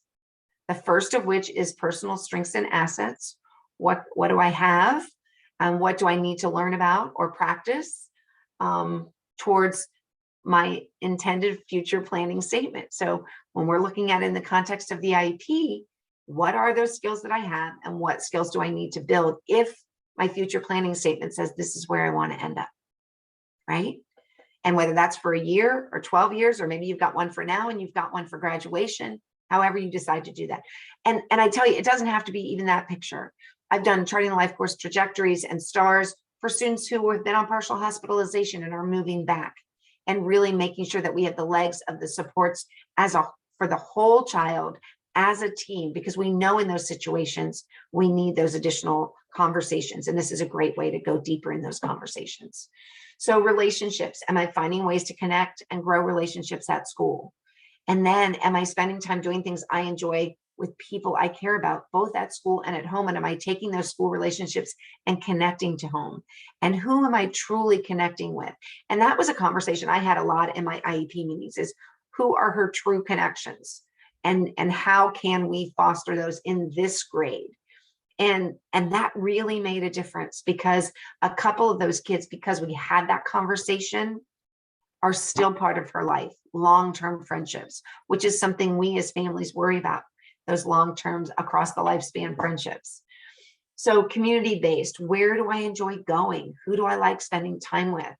The first of which is personal strengths and assets. What do I have? And what do I need to learn about or practice towards my intended future planning statement? So when we're looking at it in the context of the IEP, what are those skills that I have and what skills do I need to build if my future planning statement says this is where I want to end up, right? And whether that's for a year or 12 years, or maybe you've got one for now and you've got one for graduation, however you decide to do that. And I tell you, it doesn't have to be even that picture. I've done charting the life course trajectories and stars for students who have been on partial hospitalization and are moving back, and really making sure that we have the legs of the supports for the whole child as a team, because we know in those situations we need those additional conversations, and this is a great way to go deeper in those conversations. So relationships, am I finding ways to connect and grow relationships at school? And then am I spending time doing things I enjoy with people I care about, both at school and at home? And am I taking those school relationships and connecting to home? And who am I truly connecting with? And that was a conversation I had a lot in my IEP meetings, is who are her true connections? And how can we foster those in this grade? And that really made a difference, because a couple of those kids, because we had that conversation, are still part of her life, long-term friendships, which is something we as families worry about, those long-term across the lifespan friendships. So community-based, where do I enjoy going? Who do I like spending time with?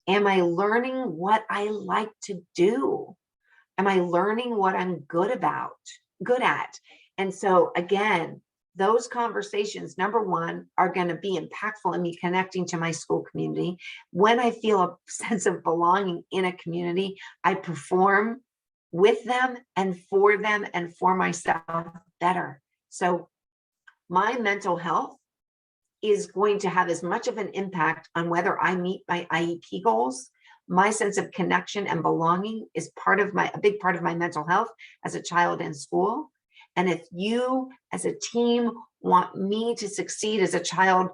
Am I learning what I like to do? Am I learning what I'm good at? And so again, those conversations, number one, are going to be impactful in me connecting to my school community. When I feel a sense of belonging in a community, I perform with them and for myself better. So my mental health is going to have as much of an impact on whether I meet my IEP goals. My sense of connection and belonging is a big part of my mental health as a child in school. And if you as a team want me to succeed as a child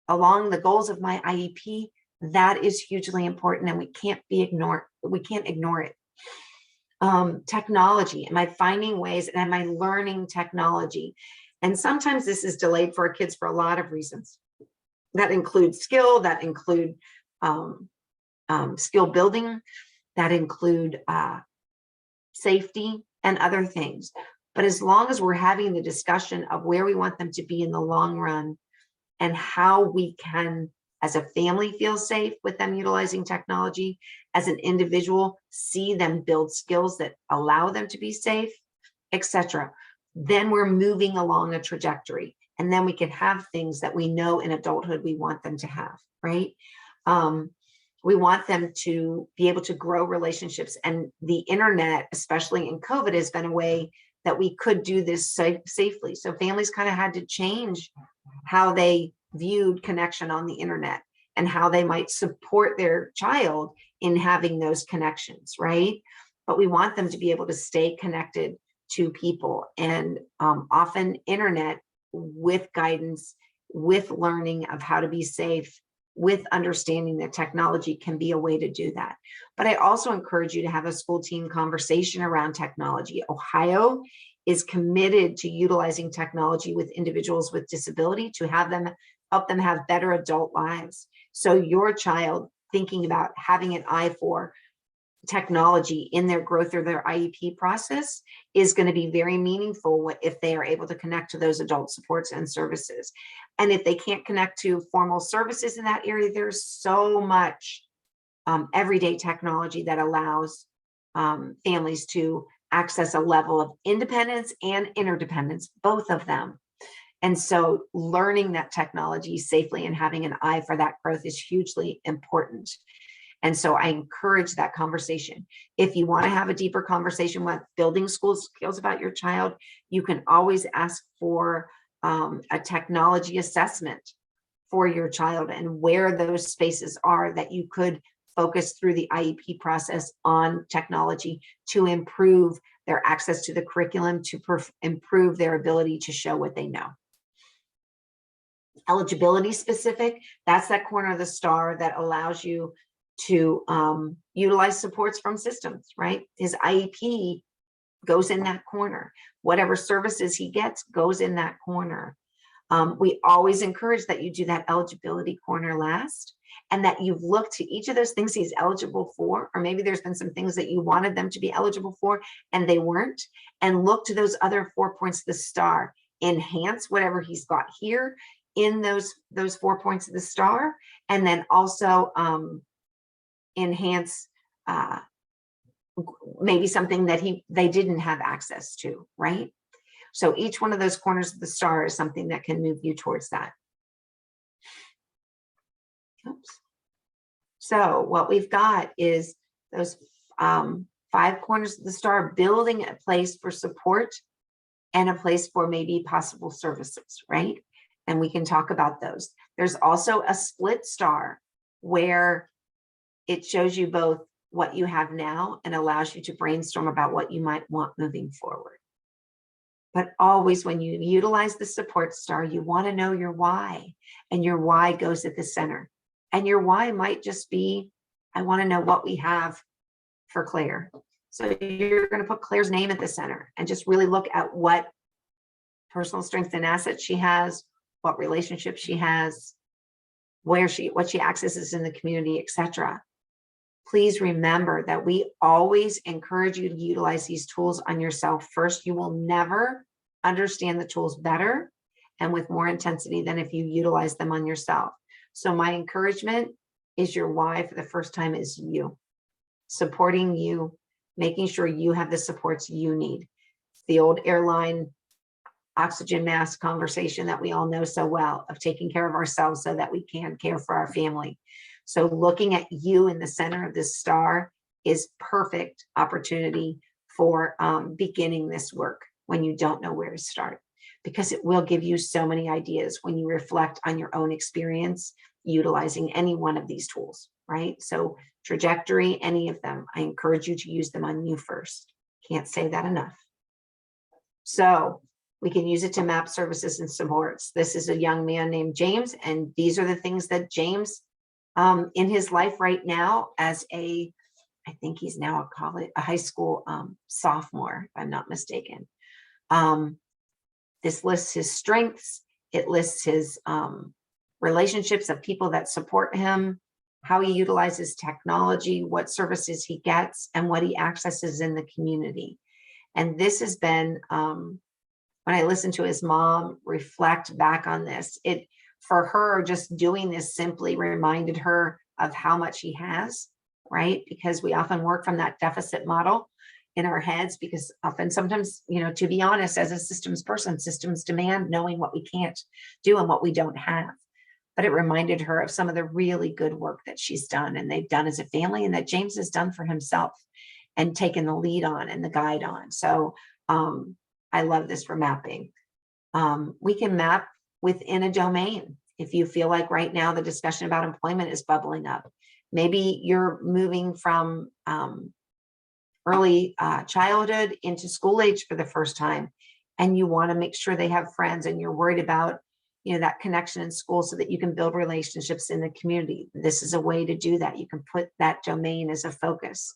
along the goals of my IEP, that is hugely important, and we can't ignore it. Technology, am I finding ways, and am I learning technology? And sometimes this is delayed for our kids for a lot of reasons. That includes skill, that include skill building, that include safety and other things. But as long as we're having the discussion of where we want them to be in the long run, and how we can, as a family, feel safe with them utilizing technology, as an individual, see them build skills that allow them to be safe, etc., then we're moving along a trajectory. And then we can have things that we know in adulthood we want them to have, right? We want them to be able to grow relationships. And the internet, especially in COVID, has been a way that we could do this safely. So families kind of had to change how they viewed connection on the internet and how they might support their child in having those connections, right? But we want them to be able to stay connected to people, and often internet with guidance, with learning of how to be safe, with understanding that technology can be a way to do that. But I also encourage you to have a school team conversation around technology. Ohio is committed to utilizing technology with individuals with disability to help them have better adult lives. So your child thinking about having an eye for technology in their growth or their IEP process is going to be very meaningful if they are able to connect to those adult supports and services. And if they can't connect to formal services in that area, there's so much everyday technology that allows families to access a level of independence and interdependence, both of them. And so learning that technology safely and having an eye for that growth is hugely important. And so I encourage that conversation. If you want to have a deeper conversation about building school skills about your child, you can always ask for a technology assessment for your child, and where those spaces are that you could focus through the IEP process on technology to improve their access to the curriculum, to improve their ability to show what they know. Eligibility specific, that's that corner of the star that allows you to utilize supports from systems, right? His IEP goes in that corner. Whatever services he gets goes in that corner. We always encourage that you do that eligibility corner last, and that you've looked to each of those things he's eligible for, or maybe there's been some things that you wanted them to be eligible for and they weren't, and look to those other 4 points of the star. Enhance whatever he's got here in those 4 points of the star, and then also enhance maybe something that they didn't have access to, right? So each one of those corners of the star is something that can move you towards that. Oops. So what we've got is those 5 corners of the star, building a place for support and a place for maybe possible services, right? And we can talk about those. There's also a split star where it shows you both what you have now and allows you to brainstorm about what you might want moving forward. But always when you utilize the support star, you want to know your why, and your why goes at the center. And your why might just be, I want to know what we have for Claire. So you're going to put Claire's name at the center and just really look at what personal strengths and assets she has, what relationships she has, what she accesses in the community, etc. Please remember that we always encourage you to utilize these tools on yourself first. You will never understand the tools better and with more intensity than if you utilize them on yourself. So my encouragement is your why for the first time is you, supporting you, making sure you have the supports you need. It's the old airline oxygen mask conversation that we all know so well, of taking care of ourselves so that we can care for our family. So looking at you in the center of this star is perfect opportunity for beginning this work when you don't know where to start, because it will give you so many ideas when you reflect on your own experience utilizing any one of these tools, right? So trajectory, any of them, I encourage you to use them on you first. Can't say that enough. So we can use it to map services and supports. This is a young man named James, and these are the things that James in his life right now as I think he's now a high school sophomore, if I'm not mistaken. This lists his strengths. It lists his relationships of people that support him, how he utilizes technology, what services he gets, and what he accesses in the community. And this has been, when I listened to his mom reflect back on this, for her, just doing this simply reminded her of how much he has, right? Because we often work from that deficit model in our heads, because sometimes, to be honest, as a systems person, systems demand knowing what we can't do and what we don't have. But it reminded her of some of the really good work that she's done and they've done as a family, and that James has done for himself and taken the lead on and the guide on. So I love this for mapping. We can map within a domain. If you feel like right now the discussion about employment is bubbling up, maybe you're moving from early childhood into school age for the first time, and you want to make sure they have friends, and you're worried about that connection in school so that you can build relationships in the community. This is a way to do that. You can put that domain as a focus.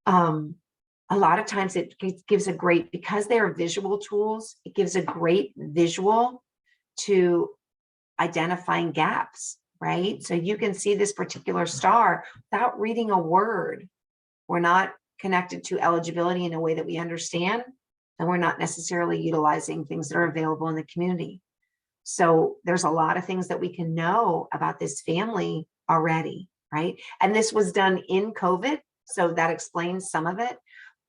A lot of times it gives because they are visual tools, it gives a great visual to identifying gaps, right? So you can see this particular star without reading a word. We're not connected to eligibility in a way that we understand, and we're not necessarily utilizing things that are available in the community. So there's a lot of things that we can know about this family already, right? And this was done in COVID, so that explains some of it,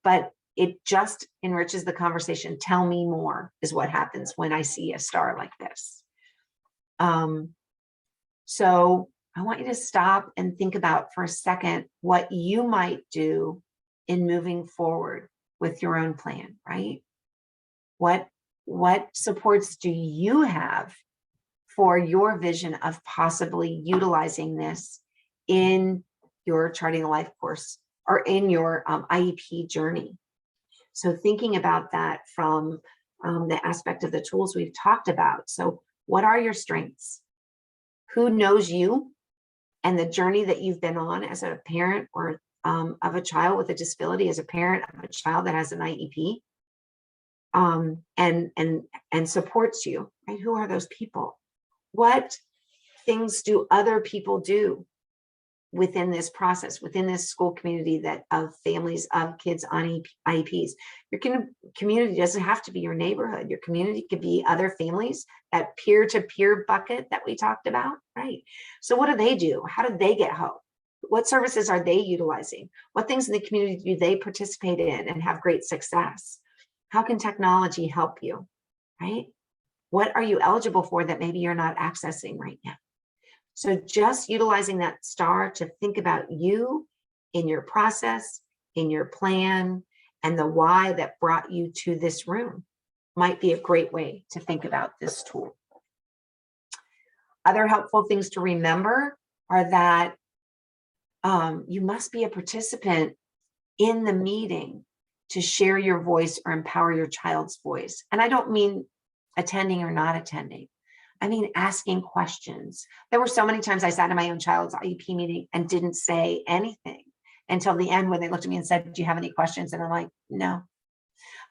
but it just enriches the conversation. Tell me more is what happens when I see a star like this. So I want you to stop and think about for a second what you might do in moving forward with your own plan, right? What supports do you have for your vision of possibly utilizing this in your Charting a Life course or in your IEP journey? So thinking about that from the aspect of the tools we've talked about. So what are your strengths? Who knows you and the journey that you've been on as a parent or of a child with a disability, as a parent of a child that has an IEP, and supports you, right? Who are those people? What things do other people do within this process, within this school community of families of kids on IEPs? Your community doesn't have to be your neighborhood. Your community could be other families, that peer-to-peer bucket that we talked about, right? So what do they do? How do they get help? What services are they utilizing? What things in the community do they participate in and have great success? How can technology help you, right? What are you eligible for that maybe you're not accessing right now? So just utilizing that star to think about you in your process, in your plan, and the why that brought you to this room might be a great way to think about this tool. Other helpful things to remember are that you must be a participant in the meeting to share your voice or empower your child's voice. And I don't mean attending or not attending. I mean asking questions. There were so many times I sat in my own child's IEP meeting and didn't say anything until the end when they looked at me and said, "Do you have any questions?" And I'm like, "No."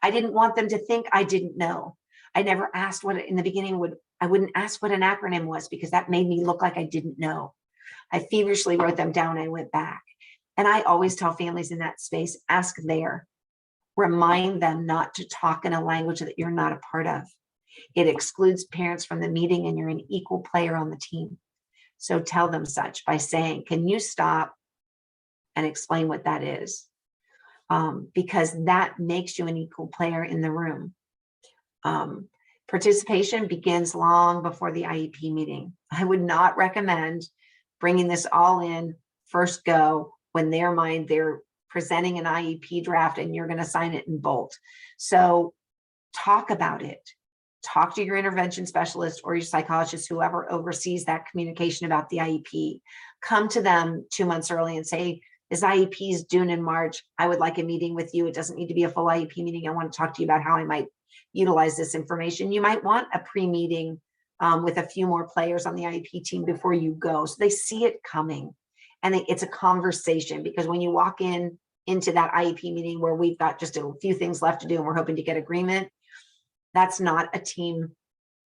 I didn't want them to think I didn't know. I never asked what in the beginning I wouldn't ask what an acronym was because that made me look like I didn't know. I feverishly wrote them down and went back. And I always tell families in that space, ask there. Remind them not to talk in a language that you're not a part of. It excludes parents from the meeting and you're an equal player on the team. So tell them such by saying, "Can you stop and explain what that is?" Because that makes you an equal player in the room. Participation begins long before the IEP meeting. I would not recommend bringing this all in first go when they're presenting an IEP draft and you're going to sign it in bold. So talk about it. Talk to your intervention specialist or your psychologist, whoever oversees that communication about the IEP. Come to them 2 months early and say, "This IEP is due in March. I would like a meeting with you. It doesn't need to be a full IEP meeting. I want to talk to you about how I might utilize this information." You might want a pre-meeting with a few more players on the IEP team before you go, so they see it coming. And it's a conversation, because when you walk into that IEP meeting where we've got just a few things left to do and we're hoping to get agreement, that's not a team.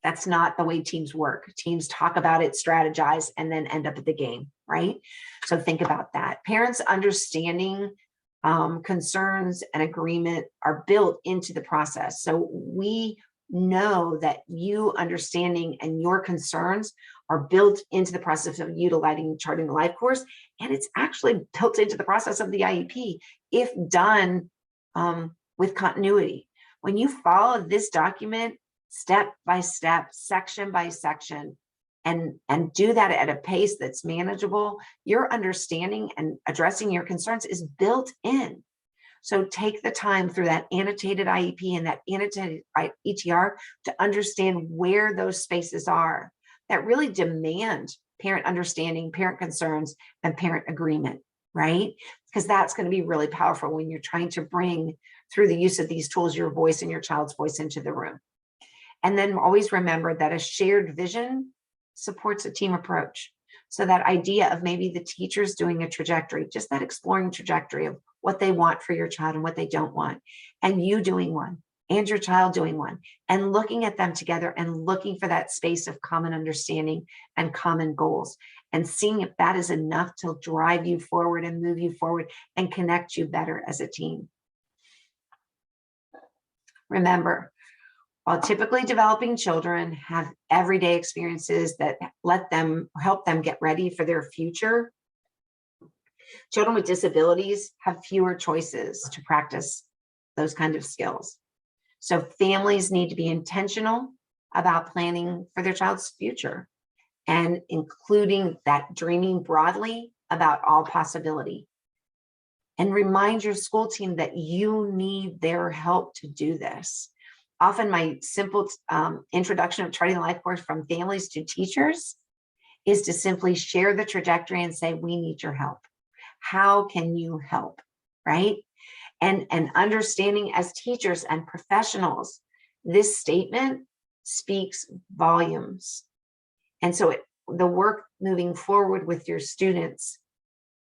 That's not the way teams work. Teams talk about it, strategize, and then end up at the game, right? So think about that. Parents understanding concerns and agreement are built into the process. So we know that you understanding and your concerns are built into the process of utilizing Charting the Life course, and it's actually built into the process of the IEP if done with continuity. When you follow this document step by step, section by section, and do that at a pace that's manageable, your understanding and addressing your concerns is built in. So take the time through that annotated IEP and that annotated ETR to understand where those spaces are that really demand parent understanding, parent concerns, and parent agreement, right? Because that's going to be really powerful when you're trying to bring, through the use of these tools, your voice and your child's voice into the room. And then always remember that a shared vision supports a team approach. So that idea of maybe the teachers doing a trajectory, just that exploring trajectory of what they want for your child and what they don't want, and you doing one and your child doing one, and looking at them together and looking for that space of common understanding and common goals, and seeing if that is enough to drive you forward and move you forward and connect you better as a team. Remember, while typically developing children have everyday experiences that help them get ready for their future, children with disabilities have fewer choices to practice those kind of skills. So families need to be intentional about planning for their child's future and including that dreaming broadly about all possibility. And remind your school team that you need their help to do this. Often my simple introduction of Charting the Life course from families to teachers is to simply share the trajectory and say, "We need your help. How can you help?" Right? And understanding as teachers and professionals, this statement speaks volumes. And so the work moving forward with your students,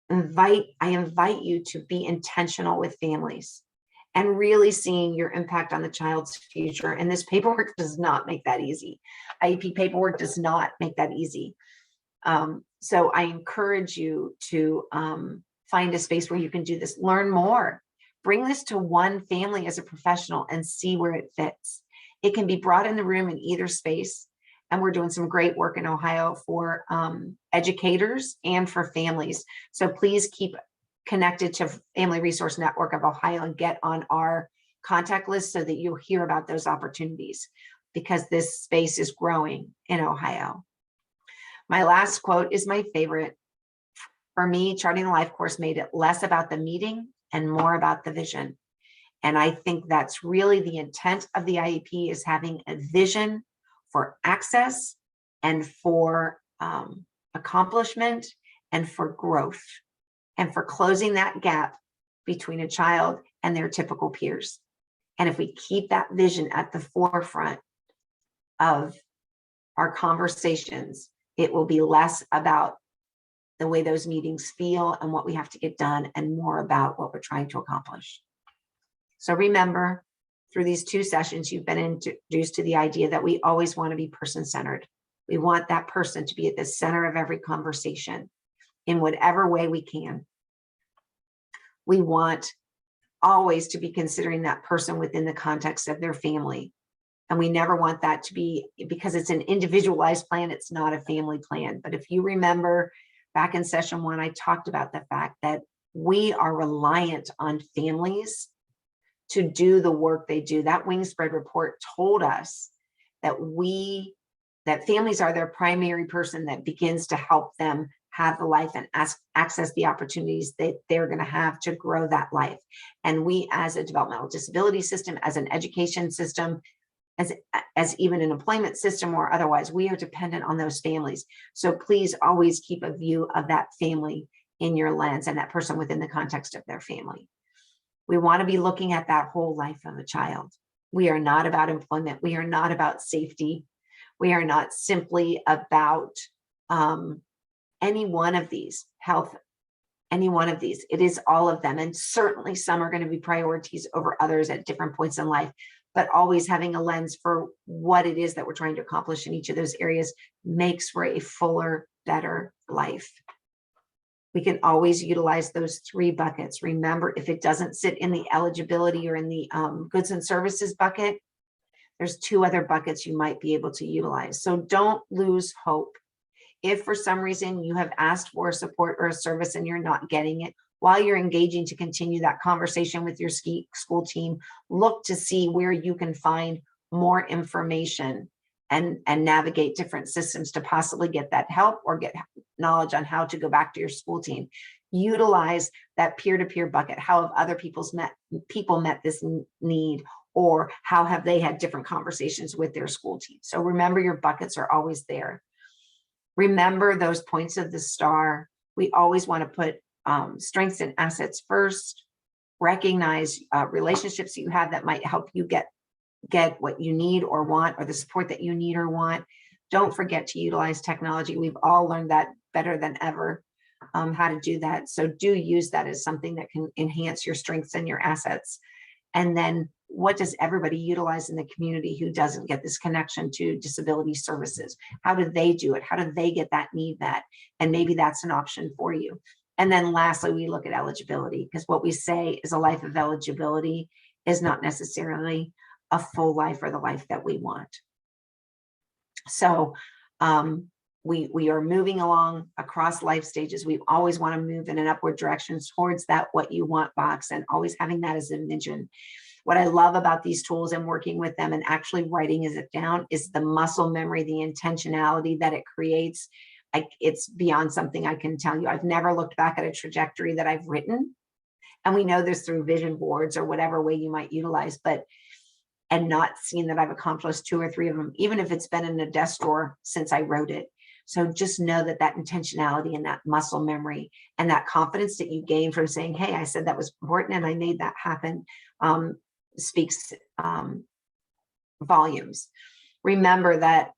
I invite you to be intentional with families and really seeing your impact on the child's future. And this paperwork does not make that easy. IEP paperwork does not make that easy. So I encourage you to find a space where you can do this, learn more, bring this to one family as a professional and see where it fits. It can be brought in the room in either space. And we're doing some great work in Ohio for educators and for families. So please keep connected to Family Resource Network of Ohio and get on our contact list so that you'll hear about those opportunities, because this space is growing in Ohio. My last quote is my favorite. For me, charting the life course made it less about the meeting and more about the vision. And I think that's really the intent of the IEP, is having a vision for access and for accomplishment and for growth and for closing that gap between a child and their typical peers. And if we keep that vision at the forefront of our conversations, it will be less about the way those meetings feel and what we have to get done, and more about what we're trying to accomplish. So remember, through these 2 sessions, you've been introduced to the idea that we always want to be person-centered. We want that person to be at the center of every conversation in whatever way we can. We want always to be considering that person within the context of their family. And we never want that to be, because it's an individualized plan, it's not a family plan. But if you remember back in session 1, I talked about the fact that we are reliant on families to do the work they do. That Wingspread report told us that families are their primary person that begins to help them have the life and access the opportunities that they're going to have to grow that life. And we, as a developmental disability system, as an education system, as even an employment system or otherwise, we are dependent on those families. So please always keep a view of that family in your lens and that person within the context of their family. We want to be looking at that whole life of a child. We are not about employment. We are not about safety. We are not simply about any one of these, health, any one of these. It is all of them. And certainly some are going to be priorities over others at different points in life, but always having a lens for what it is that we're trying to accomplish in each of those areas makes for a fuller, better life. We can always utilize those 3 buckets. Remember, if it doesn't sit in the eligibility or in the goods and services bucket, there's 2 other buckets you might be able to utilize. So don't lose hope. If for some reason you have asked for support or a service and you're not getting it, while you're engaging to continue that conversation with your school team, look to see where you can find more information and navigate different systems to possibly get that help or get knowledge on how to go back to your school team. Utilize that peer-to-peer bucket. How have other people met this need, or how have they had different conversations with their school team? So remember, your buckets are always there. Remember those points of the star. We always want to put strengths and assets first. Recognize relationships that you have that might help you get what you need or want, or the support that you need or want. Don't forget to utilize technology. We've all learned that better than ever, how to do that. So do use that as something that can enhance your strengths and your assets. And then what does everybody utilize in the community who doesn't get this connection to disability services? How do they do it? How do they get that need met? And maybe that's an option for you. And then lastly, we look at eligibility, because what we say is a life of eligibility is not necessarily a full life or the life that we want. So we are moving along across life stages. We always want to move in an upward direction towards that what you want box, and always having that as a vision. What I love about these tools and working with them and actually writing it down is the muscle memory, the intentionality that it creates. It's beyond something I can tell you. I've never looked back at a trajectory that I've written. And we know this through vision boards or whatever way you might utilize, and not seen that I've accomplished 2 or 3 of them, even if it's been in a desk drawer since I wrote it. So just know that intentionality and that muscle memory and that confidence that you gain from saying, hey, I said that was important and I made that happen, speaks volumes. Remember that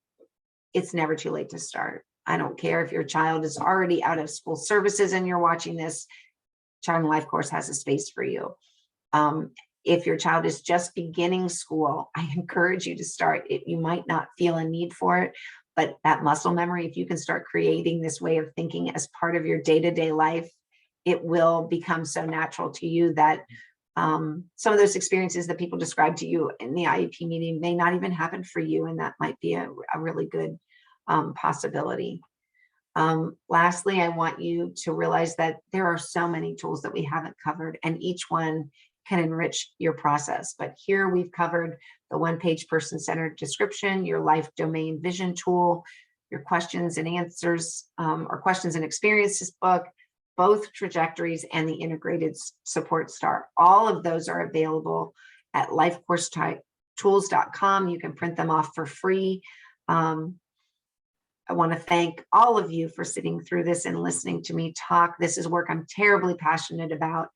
it's never too late to start. I don't care if your child is already out of school services and you're watching this, Charting Life Course has a space for you. If your child is just beginning school, I encourage you to start it. You might not feel a need for it, but that muscle memory, if you can start creating this way of thinking as part of your day-to-day life, it will become so natural to you that some of those experiences that people describe to you in the IEP meeting may not even happen for you, and that might be a really good possibility. Lastly, I want you to realize that there are so many tools that we haven't covered, and each one can enrich your process. But here we've covered the one-page person-centered description, your life domain vision tool, your questions and answers, or questions and experiences book, both trajectories, and the integrated support star. All of those are available at lifecoursetools.com. You can print them off for free. I want to thank all of you for sitting through this and listening to me talk. This is work I'm terribly passionate about.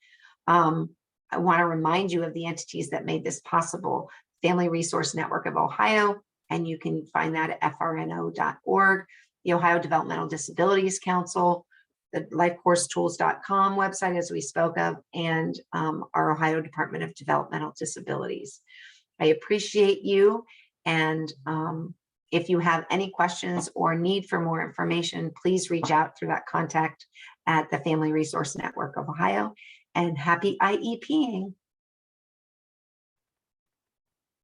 I want to remind you of the entities that made this possible. Family Resource Network of Ohio, and you can find that at frno.org, the Ohio Developmental Disabilities Council, the lifecoursetools.com website, as we spoke of, and our Ohio Department of Developmental Disabilities. I appreciate you, and if you have any questions or need for more information, please reach out through that contact at the Family Resource Network of Ohio, and happy IEPing.